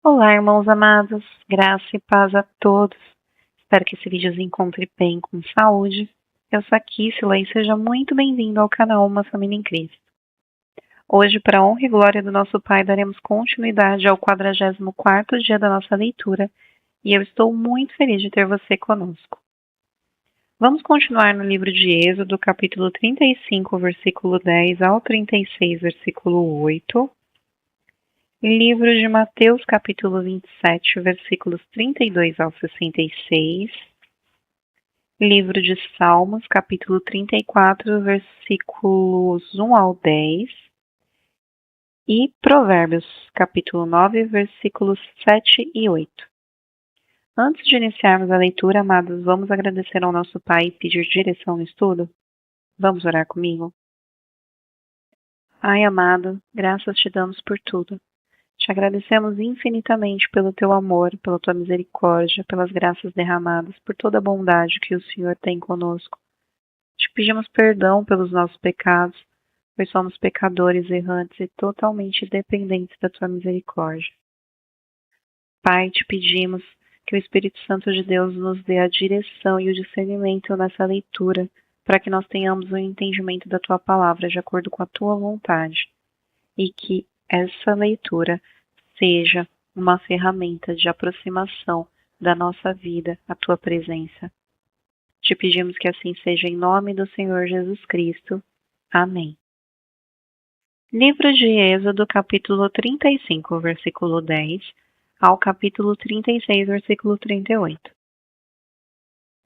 Olá, irmãos amados, graça e paz a todos. Espero que esse vídeo os encontre bem, com saúde. Eu sou a Kissila e seja muito bem-vindo ao canal Uma Família em Cristo. Hoje, para a honra e glória do nosso Pai, daremos continuidade ao 44º dia da nossa leitura e eu estou muito feliz de ter você conosco. Vamos continuar no livro de Êxodo, capítulo 35, versículo 10 ao 36, versículo 8. Livro de Mateus, capítulo 27, versículos 32 ao 66. Livro de Salmos, capítulo 34, versículos 1 ao 10. E Provérbios, capítulo 9, versículos 7 e 8. Antes de iniciarmos a leitura, amados, vamos agradecer ao nosso Pai e pedir direção no estudo? Vamos orar comigo? Ai, amado, graças te damos por tudo. Te agradecemos infinitamente pelo teu amor, pela tua misericórdia, pelas graças derramadas, por toda a bondade que o Senhor tem conosco. Te pedimos perdão pelos nossos pecados, pois somos pecadores errantes e totalmente dependentes da tua misericórdia. Pai, te pedimos que o Espírito Santo de Deus nos dê a direção e o discernimento nessa leitura, para que nós tenhamos o entendimento da tua palavra de acordo com a tua vontade, e que essa leitura seja uma ferramenta de aproximação da nossa vida à tua presença. Te pedimos que assim seja em nome do Senhor Jesus Cristo. Amém. Livro de Êxodo, capítulo 35, versículo 10, ao capítulo 36, versículo 38.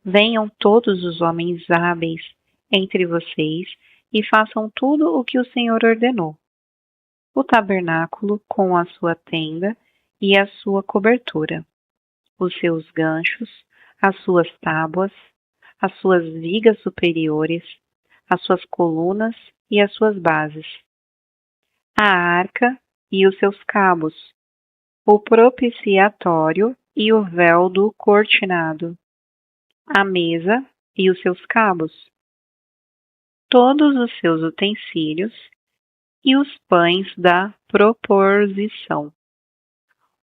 Venham todos os homens hábeis entre vocês e façam tudo o que o Senhor ordenou. O tabernáculo com a sua tenda e a sua cobertura, os seus ganchos, as suas tábuas, as suas vigas superiores, as suas colunas e as suas bases, a arca e os seus cabos, o propiciatório e o véu do cortinado, a mesa e os seus cabos, todos os seus utensílios e os pães da proposição,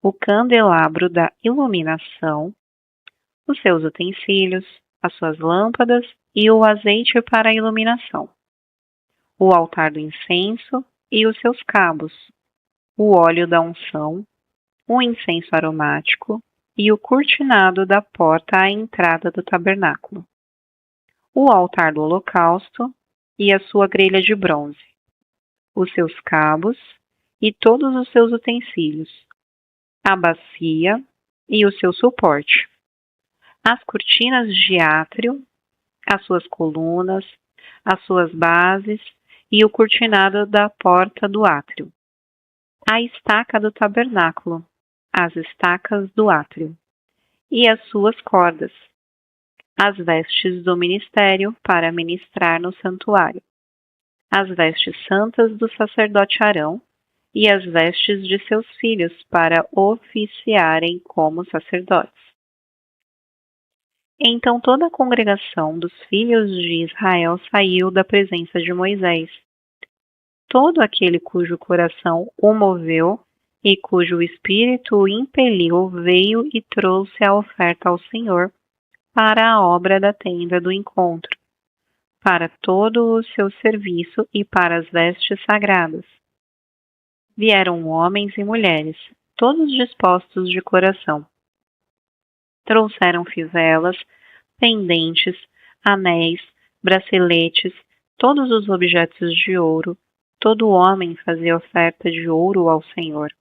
o candelabro da iluminação, os seus utensílios, as suas lâmpadas e o azeite para a iluminação, o altar do incenso e os seus cabos, o óleo da unção, o incenso aromático e o cortinado da porta à entrada do tabernáculo, o altar do holocausto e a sua grelha de bronze, os seus cabos e todos os seus utensílios, a bacia e o seu suporte, as cortinas de átrio, as suas colunas, as suas bases e o cortinado da porta do átrio, a estaca do tabernáculo, as estacas do átrio e as suas cordas, as vestes do ministério para ministrar no santuário, as vestes santas do sacerdote Arão e as vestes de seus filhos para oficiarem como sacerdotes. Então toda a congregação dos filhos de Israel saiu da presença de Moisés. Todo aquele cujo coração o moveu e cujo espírito o impeliu veio e trouxe a oferta ao Senhor para a obra da tenda do encontro, para todo o seu serviço e para as vestes sagradas. Vieram homens e mulheres, todos dispostos de coração. Trouxeram fivelas, pendentes, anéis, braceletes, todos os objetos de ouro. Todo homem fazia oferta de ouro ao Senhor.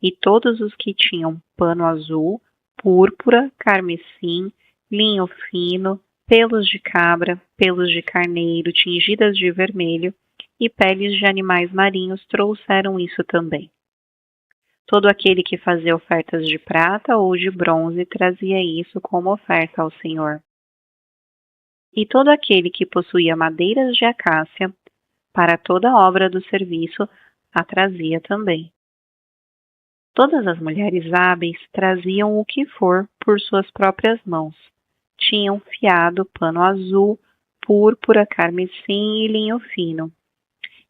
E todos os que tinham pano azul, púrpura, carmesim, linho fino, pelos de cabra, pelos de carneiro tingidas de vermelho e peles de animais marinhos trouxeram isso também. Todo aquele que fazia ofertas de prata ou de bronze trazia isso como oferta ao Senhor. E todo aquele que possuía madeiras de acácia, para toda a obra do serviço, a trazia também. Todas as mulheres hábeis traziam o que for por suas próprias mãos. Tinham fiado pano azul, púrpura, carmesim e linho fino.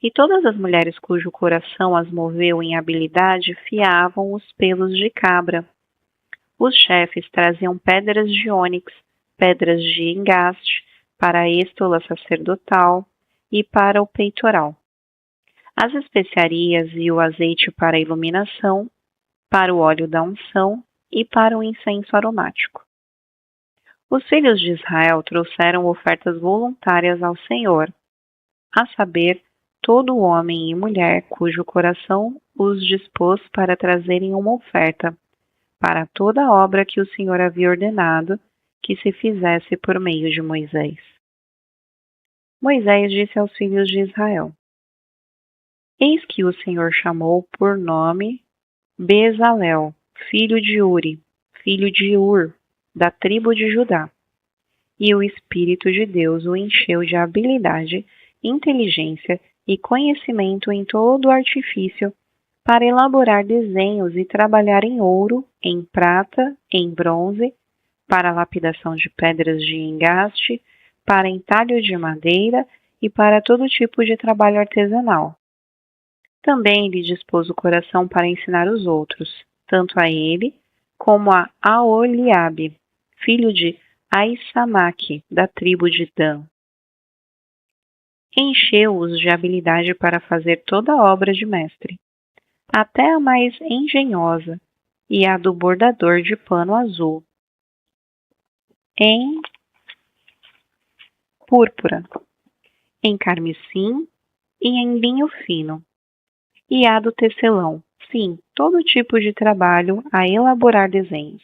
E todas as mulheres cujo coração as moveu em habilidade fiavam os pelos de cabra. Os chefes traziam pedras de ônix, pedras de engaste, para a estola sacerdotal e para o peitoral, as especiarias e o azeite para a iluminação, para o óleo da unção e para o incenso aromático. Os filhos de Israel trouxeram ofertas voluntárias ao Senhor, a saber, todo homem e mulher cujo coração os dispôs para trazerem uma oferta, para toda a obra que o Senhor havia ordenado que se fizesse por meio de Moisés. Moisés disse aos filhos de Israel: Eis que o Senhor chamou por nome Bezalel, filho de Uri, filho de Ur, da tribo de Judá. E o Espírito de Deus o encheu de habilidade, inteligência e conhecimento em todo o artifício para elaborar desenhos e trabalhar em ouro, em prata, em bronze, para a lapidação de pedras de engaste, para entalho de madeira e para todo tipo de trabalho artesanal. Também lhe dispôs o coração para ensinar os outros, tanto a ele como a Aholiabe, filho de Aissamaque, da tribo de Dan. Encheu-os de habilidade para fazer toda a obra de mestre, até a mais engenhosa, e a do bordador de pano azul, em púrpura, em carmesim e em linho fino, e a do tecelão, sim, todo tipo de trabalho a elaborar desenhos.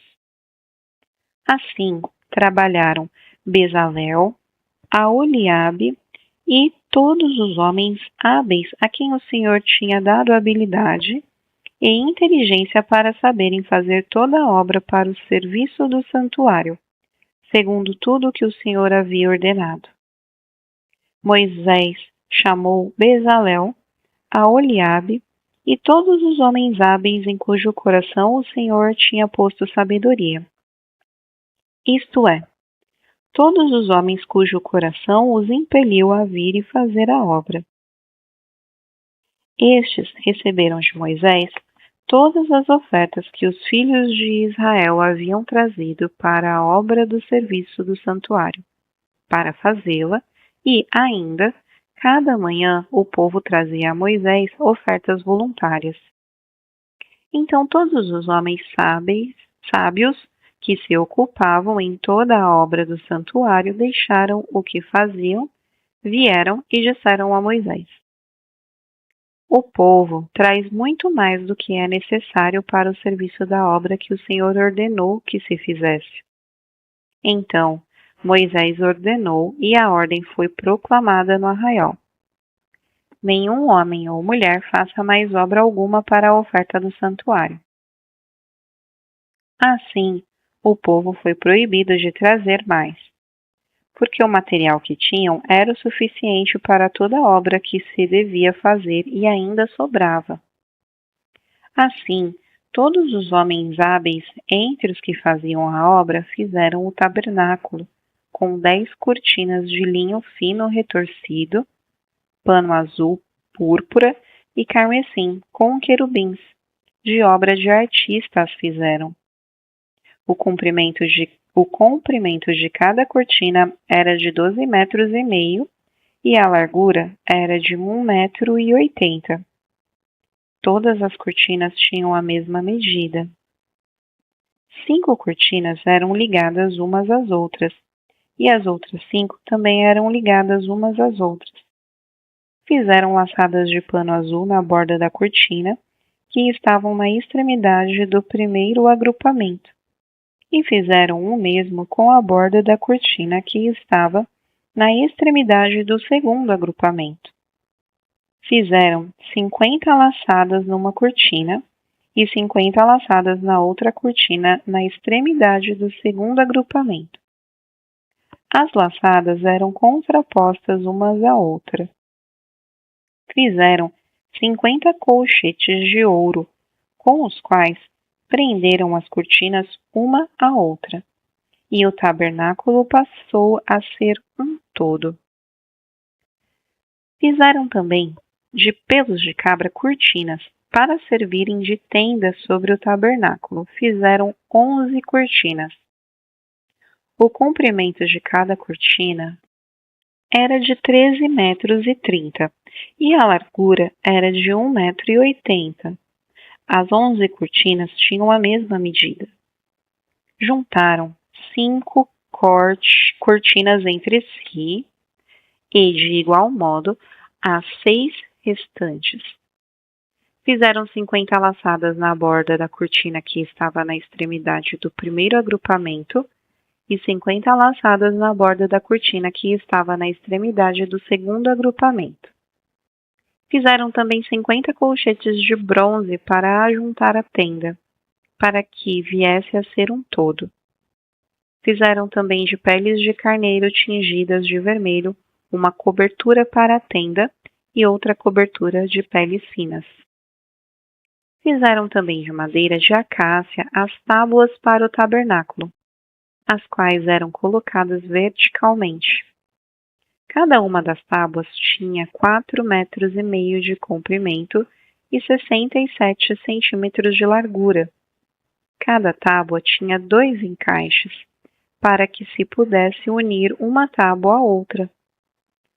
Assim, trabalharam Bezalel, Aholiabe e todos os homens hábeis a quem o Senhor tinha dado habilidade e inteligência para saberem fazer toda a obra para o serviço do santuário, segundo tudo o que o Senhor havia ordenado. Moisés chamou Bezalel, Aholiabe e todos os homens hábeis em cujo coração o Senhor tinha posto sabedoria. Isto é, todos os homens cujo coração os impeliu a vir e fazer a obra. Estes receberam de Moisés todas as ofertas que os filhos de Israel haviam trazido para a obra do serviço do santuário, para fazê-la, e ainda, cada manhã o povo trazia a Moisés ofertas voluntárias. Então todos os homens sábios que se ocupavam em toda a obra do santuário deixaram o que faziam, vieram e disseram a Moisés: O povo traz muito mais do que é necessário para o serviço da obra que o Senhor ordenou que se fizesse. Então Moisés ordenou e a ordem foi proclamada no arraial: Nenhum homem ou mulher faça mais obra alguma para a oferta do santuário. Assim, o povo foi proibido de trazer mais, porque o material que tinham era o suficiente para toda a obra que se devia fazer e ainda sobrava. Assim, todos os homens hábeis entre os que faziam a obra fizeram o tabernáculo, com 10 cortinas de linho fino retorcido, pano azul, púrpura e carmesim, com querubins, de obra de artista as fizeram. O comprimento de cada cortina era de 12 metros e meio e a largura era de 1,80 m. Todas as cortinas tinham a mesma medida. 5 cortinas eram ligadas umas às outras, e as outras 5 também eram ligadas umas às outras. Fizeram laçadas de pano azul na borda da cortina, que estavam na extremidade do primeiro agrupamento, e fizeram o mesmo com a borda da cortina que estava na extremidade do segundo agrupamento. Fizeram 50 laçadas numa cortina e 50 laçadas na outra cortina na extremidade do segundo agrupamento. As laçadas eram contrapostas umas à outra. Fizeram 50 colchetes de ouro, com os quais prenderam as cortinas uma à outra, e o tabernáculo passou a ser um todo. Fizeram também de pelos de cabra cortinas, para servirem de tenda sobre o tabernáculo. Fizeram 11 cortinas. O comprimento de cada cortina era de 13,30 metros e a largura era de 1,80 metros. As 11 cortinas tinham a mesma medida. Juntaram 5 cortinas entre si e, de igual modo, as 6 restantes. Fizeram 50 laçadas na borda da cortina que estava na extremidade do primeiro agrupamento e 50 laçadas na borda da cortina que estava na extremidade do segundo agrupamento. Fizeram também 50 colchetes de bronze para ajuntar a tenda, para que viesse a ser um todo. Fizeram também de peles de carneiro tingidas de vermelho uma cobertura para a tenda e outra cobertura de peles finas. Fizeram também de madeira de acácia as tábuas para o tabernáculo, as quais eram colocadas verticalmente. Cada uma das tábuas tinha 4,5 metros de comprimento e 67 centímetros de largura. Cada tábua tinha 2 encaixes, para que se pudesse unir uma tábua à outra.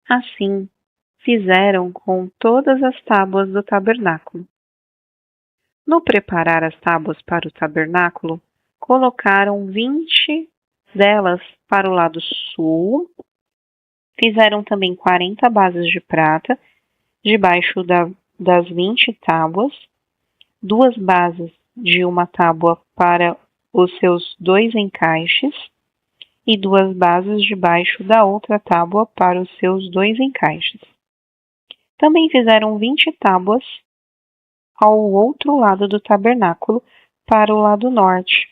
Assim, fizeram com todas as tábuas do tabernáculo. No preparar as tábuas para o tabernáculo, colocaram 20 delas para o lado sul. Fizeram também 40 bases de prata, debaixo das 20 tábuas, 2 bases de uma tábua para os seus 2 encaixes, e 2 bases debaixo da outra tábua para os seus 2 encaixes. Também fizeram 20 tábuas ao outro lado do tabernáculo, para o lado norte.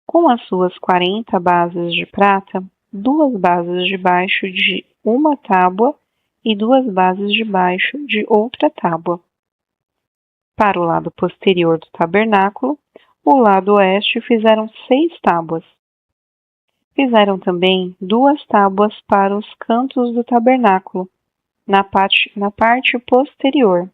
Com as suas 40 bases de prata, 2 bases debaixo de uma tábua e 2 bases debaixo de outra tábua. Para o lado posterior do tabernáculo, o lado oeste, fizeram 6 tábuas. Fizeram também 2 tábuas para os cantos do tabernáculo, na parte posterior,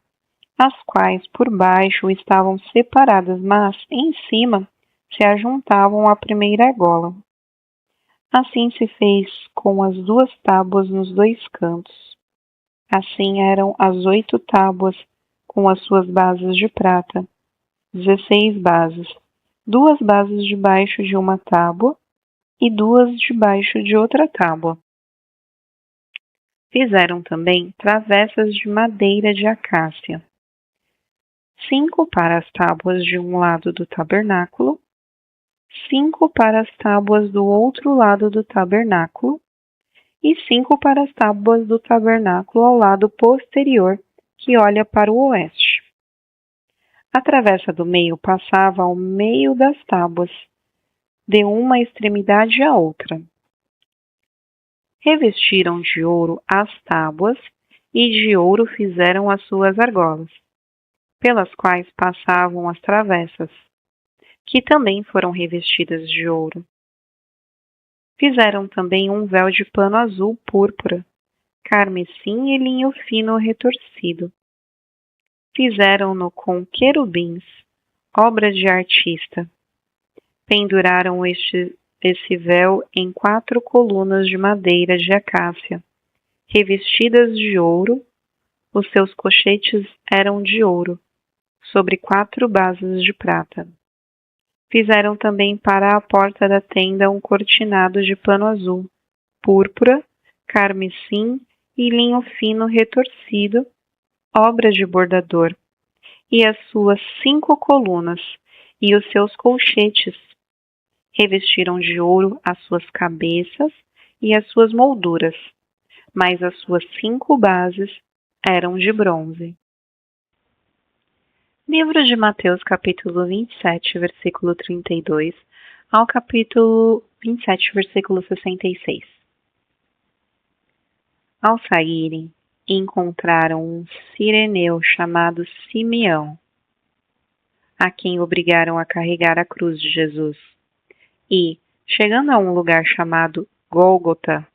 as quais por baixo estavam separadas, mas em cima se ajuntavam à primeira argola. Assim se fez com as 2 tábuas nos 2 cantos. Assim eram as 8 tábuas com as suas bases de prata, 16 bases, 2 bases debaixo de uma tábua e 2 debaixo de outra tábua. Fizeram também travessas de madeira de acácia, 5 para as tábuas de um lado do tabernáculo, 5 para as tábuas do outro lado do tabernáculo e 5 para as tábuas do tabernáculo ao lado posterior, que olha para o oeste. A travessa do meio passava ao meio das tábuas, de uma extremidade à outra. Revestiram de ouro as tábuas e de ouro fizeram as suas argolas, pelas quais passavam as travessas, que também foram revestidas de ouro. Fizeram também um véu de pano azul púrpura, carmesim e linho fino retorcido. Fizeram-no com querubins, obra de artista. Penduraram esse véu em 4 colunas de madeira de acácia, revestidas de ouro. Os seus cochetes eram de ouro, sobre 4 bases de prata. Fizeram também para a porta da tenda um cortinado de pano azul, púrpura, carmesim e linho fino retorcido, obra de bordador, e as suas 5 colunas e os seus colchetes. Revestiram de ouro as suas cabeças e as suas molduras, mas as suas 5 bases eram de bronze. Livro de Mateus, capítulo 27, versículo 32, ao capítulo 27, versículo 66. Ao saírem, encontraram um cireneu chamado Simeão, a quem obrigaram a carregar a cruz de Jesus. E, chegando a um lugar chamado Gólgota,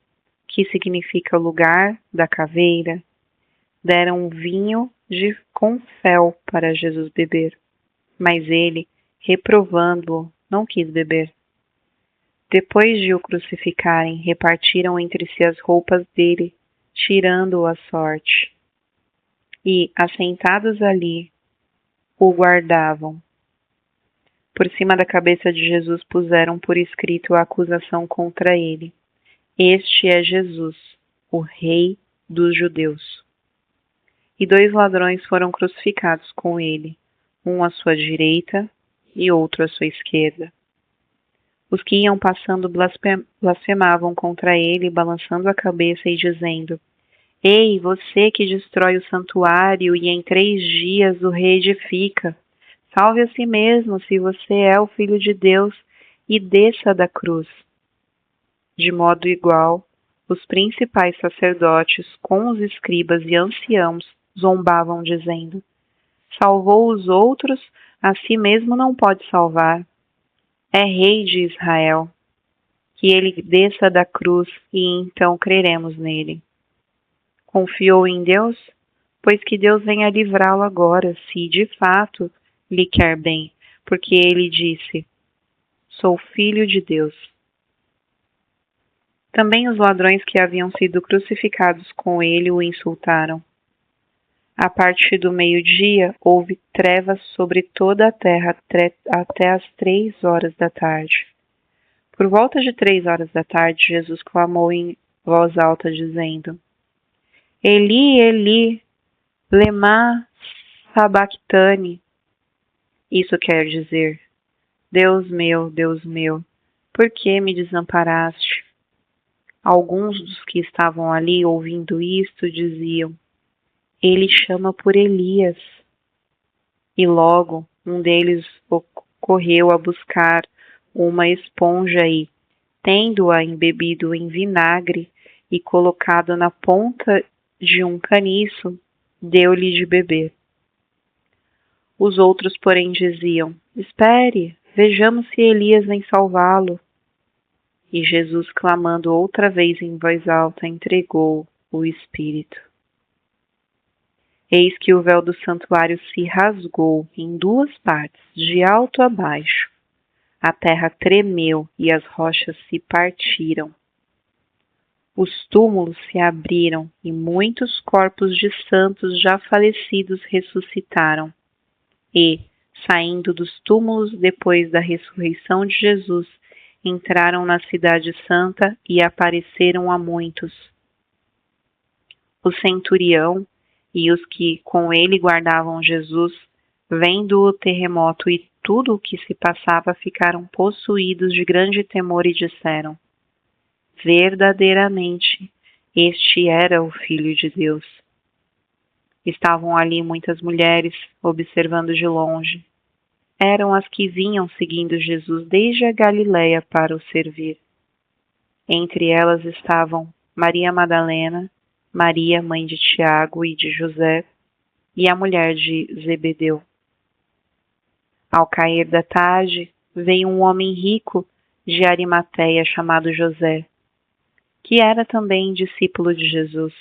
que significa lugar da caveira, deram vinho com fel para Jesus beber, mas ele, reprovando-o, não quis beber. Depois de o crucificarem, repartiram entre si as roupas dele, tirando-o à sorte. E, assentados ali, o guardavam. Por cima da cabeça de Jesus puseram por escrito a acusação contra ele. Este é Jesus, o Rei dos Judeus. E 2 ladrões foram crucificados com ele, um à sua direita e outro à sua esquerda. Os que iam passando blasfemavam contra ele, balançando a cabeça e dizendo: Ei, você que destrói o santuário e em 3 dias o reedifica, salve a si mesmo se você é o Filho de Deus e desça da cruz. De modo igual, os principais sacerdotes, com os escribas e anciãos, zombavam, dizendo: Salvou os outros, a si mesmo não pode salvar. É Rei de Israel. Que ele desça da cruz e então creremos nele. Confiou em Deus? Pois que Deus venha livrá-lo agora, se de fato lhe quer bem, porque ele disse: Sou filho de Deus. Também os ladrões que haviam sido crucificados com ele o insultaram. A partir do meio-dia, houve trevas sobre toda a terra até as 3 horas da tarde. Por volta de 3 horas da tarde, Jesus clamou em voz alta, dizendo: Eli, Eli, lema sabachthani. Isso quer dizer: Deus meu, por que me desamparaste? Alguns dos que estavam ali ouvindo isto diziam: Ele chama por Elias. E logo um deles correu a buscar uma esponja e, tendo-a embebido em vinagre e colocado na ponta de um caniço, deu-lhe de beber. Os outros, porém, diziam: Espere, vejamos se Elias vem salvá-lo. E Jesus, clamando outra vez em voz alta, entregou o Espírito. Eis que o véu do santuário se rasgou em 2 partes, de alto a baixo. A terra tremeu e as rochas se partiram. Os túmulos se abriram e muitos corpos de santos já falecidos ressuscitaram. E, saindo dos túmulos depois da ressurreição de Jesus, entraram na cidade santa e apareceram a muitos. O centurião e os que com ele guardavam Jesus, vendo o terremoto e tudo o que se passava, ficaram possuídos de grande temor e disseram: Verdadeiramente, este era o Filho de Deus. Estavam ali muitas mulheres, observando de longe. Eram as que vinham seguindo Jesus desde a Galiléia para o servir. Entre elas estavam Maria Madalena, Maria, mãe de Tiago e de José, e a mulher de Zebedeu. Ao cair da tarde, veio um homem rico de Arimateia chamado José, que era também discípulo de Jesus.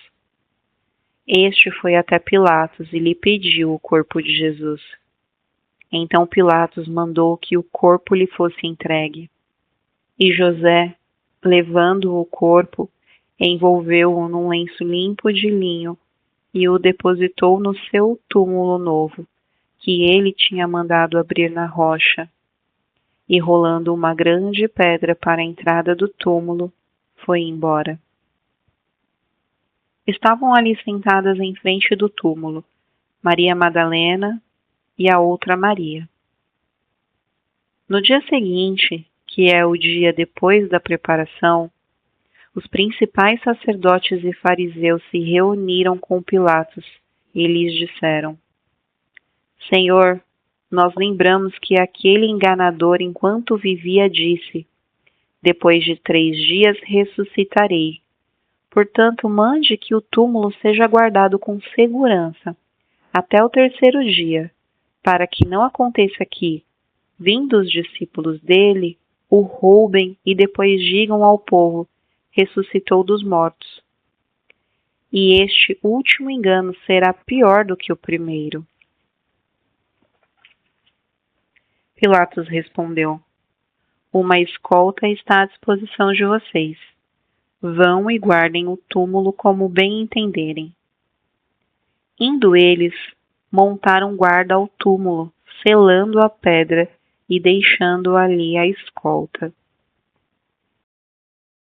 Este foi até Pilatos e lhe pediu o corpo de Jesus. Então Pilatos mandou que o corpo lhe fosse entregue. E José, levando o corpo, envolveu-o num lenço limpo de linho e o depositou no seu túmulo novo, que ele tinha mandado abrir na rocha. E rolando uma grande pedra para a entrada do túmulo, foi embora. Estavam ali sentadas em frente do túmulo Maria Madalena e a outra Maria. No dia seguinte, que é o dia depois da preparação, os principais sacerdotes e fariseus se reuniram com Pilatos e lhes disseram: Senhor, nós lembramos que aquele enganador, enquanto vivia, disse: Depois de 3 dias ressuscitarei. Portanto, mande que o túmulo seja guardado com segurança até o 3º dia, para que não aconteça que, vindo os discípulos dele, o roubem e depois digam ao povo: ressuscitou dos mortos. e este último engano será pior do que o primeiro. Pilatos respondeu: uma escolta está à disposição de vocês. Vão e guardem o túmulo como bem entenderem. Indo eles, montaram guarda ao túmulo, selando a pedra e deixando ali a escolta.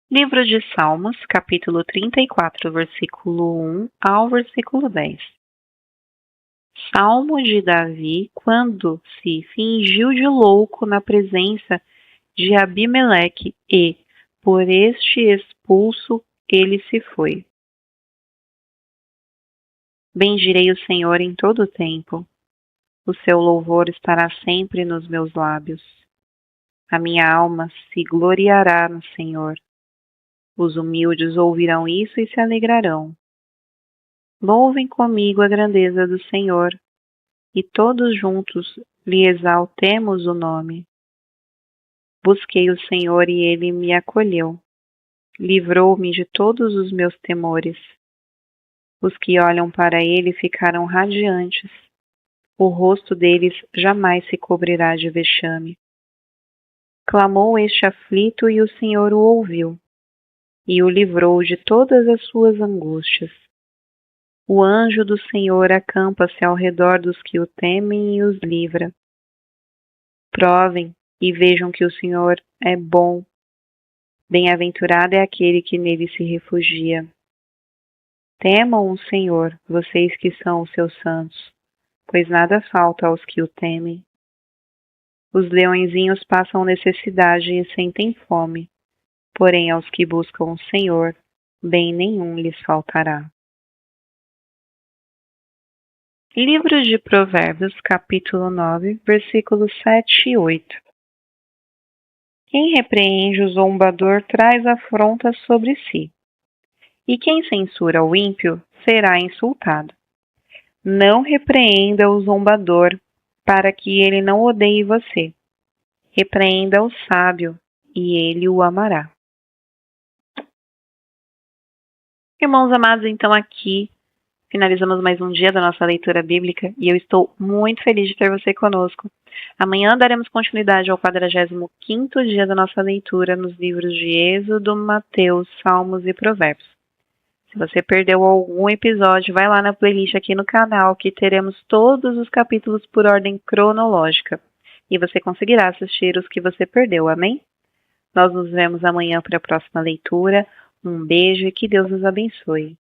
Livro de Salmos, capítulo 34, versículo 1 ao versículo 10. Salmo de Davi, quando se fingiu de louco na presença de Abimeleque e, por este expulso, ele se foi. Bendirei o Senhor em todo o tempo. O seu louvor estará sempre nos meus lábios. A minha alma se gloriará no Senhor. Os humildes ouvirão isso e se alegrarão. Louvem comigo a grandeza do Senhor, e todos juntos lhe exaltemos o nome. Busquei o Senhor e ele me acolheu. Livrou-me de todos os meus temores. Os que olham para ele ficaram radiantes. O rosto deles jamais se cobrirá de vexame. Clamou este aflito e o Senhor o ouviu, e o livrou de todas as suas angústias. O anjo do Senhor acampa-se ao redor dos que o temem e os livra. Provem e vejam que o Senhor é bom. Bem-aventurado é aquele que nele se refugia. Temam o Senhor, vocês que são os seus santos, pois nada falta aos que o temem. Os leõezinhos passam necessidade e sentem fome, porém aos que buscam o Senhor, bem nenhum lhes faltará. Livro de Provérbios, capítulo 9, versículos 7 e 8. Quem repreende o zombador traz afronta sobre si, e quem censura o ímpio será insultado. Não repreenda o zombador, para que ele não odeie você. Repreenda o sábio, e ele o amará. Irmãos amados, então aqui finalizamos mais um dia da nossa leitura bíblica e eu estou muito feliz de ter você conosco. Amanhã daremos continuidade ao 45º dia da nossa leitura nos livros de Êxodo, Mateus, Salmos e Provérbios. Se você perdeu algum episódio, vai lá na playlist aqui no canal que teremos todos os capítulos por ordem cronológica e você conseguirá assistir os que você perdeu, amém? Nós nos vemos amanhã para a próxima leitura. Um beijo e que Deus nos abençoe.